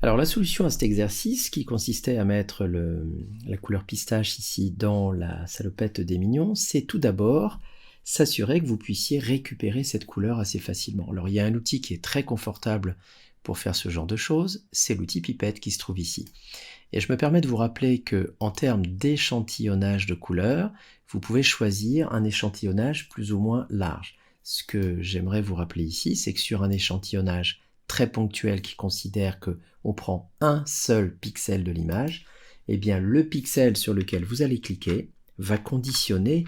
Alors la solution à cet exercice qui consistait à mettre la couleur pistache ici dans la salopette des mignons, c'est tout d'abord s'assurer que vous puissiez récupérer cette couleur assez facilement. Alors il y a un outil qui est très confortable pour faire ce genre de choses, c'est l'outil pipette qui se trouve ici. Et je me permets de vous rappeler que en termes d'échantillonnage de couleurs, vous pouvez choisir un échantillonnage plus ou moins large. Ce que j'aimerais vous rappeler ici, c'est que sur un échantillonnage très ponctuel qui considère que on prend un seul pixel de l'image, eh bien le pixel sur lequel vous allez cliquer va conditionner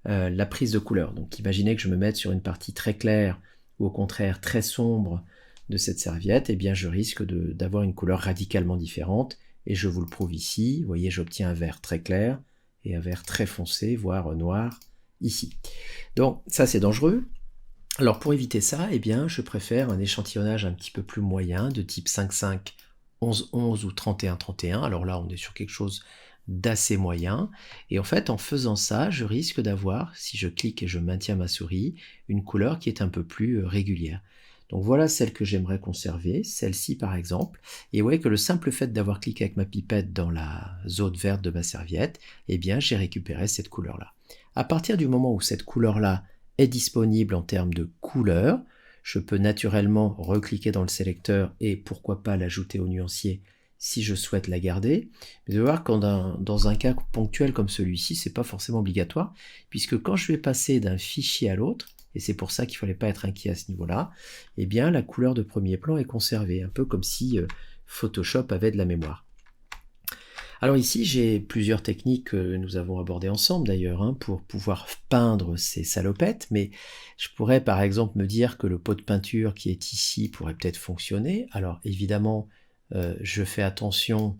la prise de couleur. Donc imaginez que je me mette sur une partie très claire ou au contraire très sombre de cette serviette, eh bien je risque d'avoir une couleur radicalement différente et je vous le prouve ici. Vous voyez, j'obtiens un vert très clair et un vert très foncé, voire noir ici. Donc ça c'est dangereux. Alors pour éviter ça, eh bien, je préfère un échantillonnage un petit peu plus moyen, de type 5,5, 11,11 ou 31,31. Alors là, on est sur quelque chose d'assez moyen. Et en fait, en faisant ça, je risque d'avoir, si je clique et je maintiens ma souris, une couleur qui est un peu plus régulière. Donc voilà celle que j'aimerais conserver, celle-ci par exemple. Et vous voyez que le simple fait d'avoir cliqué avec ma pipette dans la zone verte de ma serviette, eh bien, j'ai récupéré cette couleur-là. À partir du moment où cette couleur-là est disponible en termes de couleur, je peux naturellement recliquer dans le sélecteur et pourquoi pas l'ajouter au nuancier si je souhaite la garder. Mais vous allez voir que dans un cas ponctuel comme celui-ci, c'est pas forcément obligatoire, puisque quand je vais passer d'un fichier à l'autre, et c'est pour ça qu'il ne fallait pas être inquiet à ce niveau-là, eh bien la couleur de premier plan est conservée, un peu comme si Photoshop avait de la mémoire. Alors ici, j'ai plusieurs techniques que nous avons abordées ensemble d'ailleurs pour pouvoir peindre ces salopettes, mais je pourrais par exemple me dire que le pot de peinture qui est ici pourrait peut-être fonctionner. Alors évidemment, je fais attention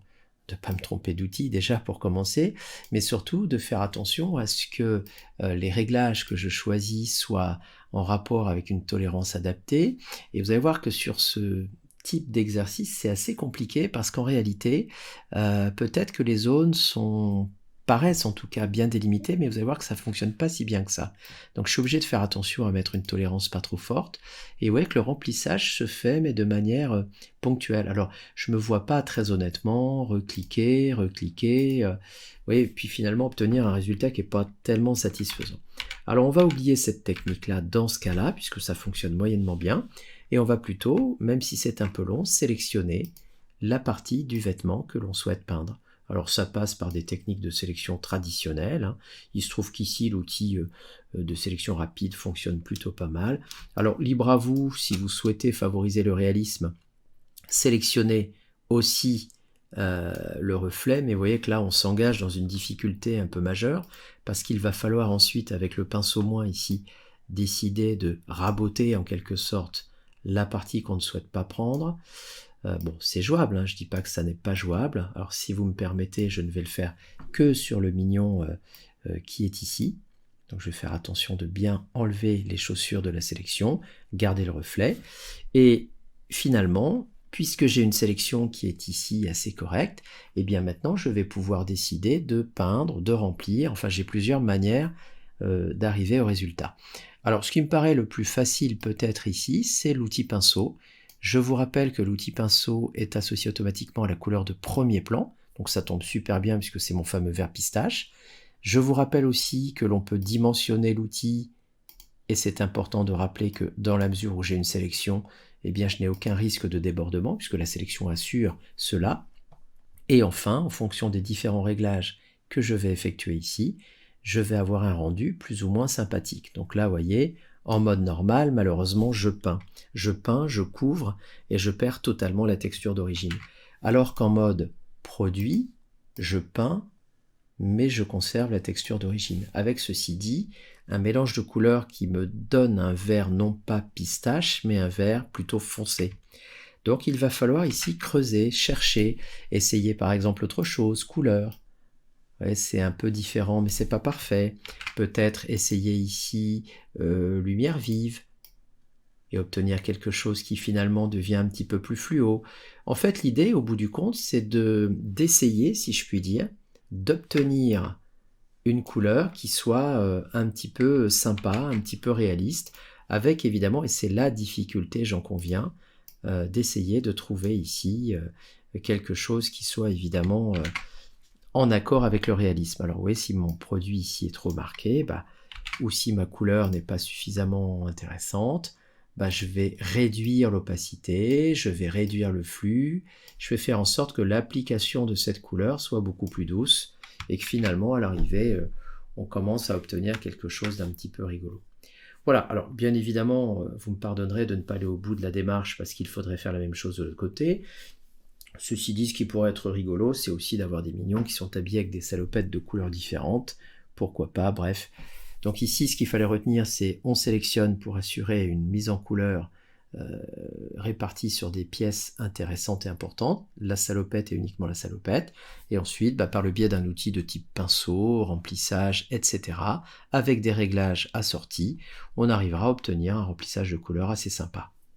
de ne pas me tromper d'outil déjà pour commencer, mais surtout de faire attention à ce que les réglages que je choisis soient en rapport avec une tolérance adaptée. Et vous allez voir que sur ce type d'exercice, c'est assez compliqué parce qu'en réalité, peut-être que les zones paraissent en tout cas bien délimitées, mais vous allez voir que ça ne fonctionne pas si bien que ça. Donc je suis obligé de faire attention à mettre une tolérance pas trop forte. Et vous voyez que le remplissage se fait, mais de manière ponctuelle. Alors je me vois pas très honnêtement recliquer, oui, et puis finalement obtenir un résultat qui n'est pas tellement satisfaisant. Alors on va oublier cette technique-là dans ce cas-là, puisque ça fonctionne moyennement bien. Et on va plutôt, même si c'est un peu long, sélectionner la partie du vêtement que l'on souhaite peindre. Alors ça passe par des techniques de sélection traditionnelles. Il se trouve qu'ici l'outil de sélection rapide fonctionne plutôt pas mal. Alors libre à vous, si vous souhaitez favoriser le réalisme, sélectionnez aussi le reflet, mais vous voyez que là on s'engage dans une difficulté un peu majeure, parce qu'il va falloir ensuite avec le pinceau moins ici, décider de raboter en quelque sorte la partie qu'on ne souhaite pas prendre. Bon, c'est jouable, je ne dis pas que ça n'est pas jouable. Alors si vous me permettez, je ne vais le faire que sur le mignon qui est ici. Donc je vais faire attention de bien enlever les chaussures de la sélection, garder le reflet. Et finalement, puisque j'ai une sélection qui est ici assez correcte, et bien maintenant je vais pouvoir décider de peindre, de remplir. Enfin, j'ai plusieurs manières d'arriver au résultat. Alors ce qui me paraît le plus facile peut-être ici, c'est l'outil pinceau. Je vous rappelle que l'outil pinceau est associé automatiquement à la couleur de premier plan, donc ça tombe super bien puisque c'est mon fameux vert pistache. Je vous rappelle aussi que l'on peut dimensionner l'outil, et c'est important de rappeler que dans la mesure où j'ai une sélection, eh bien je n'ai aucun risque de débordement puisque la sélection assure cela. Et enfin, en fonction des différents réglages que je vais effectuer ici, je vais avoir un rendu plus ou moins sympathique. Donc là, vous voyez, en mode normal, malheureusement, je peins. Je peins, je couvre et je perds totalement la texture d'origine. Alors qu'en mode produit, je peins, mais je conserve la texture d'origine. Avec ceci dit, un mélange de couleurs qui me donne un vert non pas pistache, mais un vert plutôt foncé. Donc il va falloir ici creuser, chercher, essayer par exemple autre chose, couleur. Ouais, c'est un peu différent, mais c'est pas parfait. Peut-être essayer ici lumière vive et obtenir quelque chose qui finalement devient un petit peu plus fluo. En fait, l'idée, au bout du compte, c'est d'essayer, si je puis dire, d'obtenir une couleur qui soit un petit peu sympa, un petit peu réaliste, avec évidemment, et c'est la difficulté, j'en conviens, d'essayer de trouver ici quelque chose qui soit évidemment en accord avec le réalisme. Alors oui, si mon produit ici est trop marqué, ou si ma couleur n'est pas suffisamment intéressante, je vais réduire l'opacité, je vais réduire le flux, je vais faire en sorte que l'application de cette couleur soit beaucoup plus douce et que finalement, à l'arrivée, on commence à obtenir quelque chose d'un petit peu rigolo. Voilà, alors bien évidemment, vous me pardonnerez de ne pas aller au bout de la démarche parce qu'il faudrait faire la même chose de l'autre côté. Ceci dit, ce qui pourrait être rigolo, c'est aussi d'avoir des mignons qui sont habillés avec des salopettes de couleurs différentes. Pourquoi pas, bref. Donc ici, ce qu'il fallait retenir, c'est on sélectionne pour assurer une mise en couleur répartie sur des pièces intéressantes et importantes, la salopette et uniquement la salopette, et ensuite, par le biais d'un outil de type pinceau, remplissage, etc., avec des réglages assortis, on arrivera à obtenir un remplissage de couleurs assez sympa.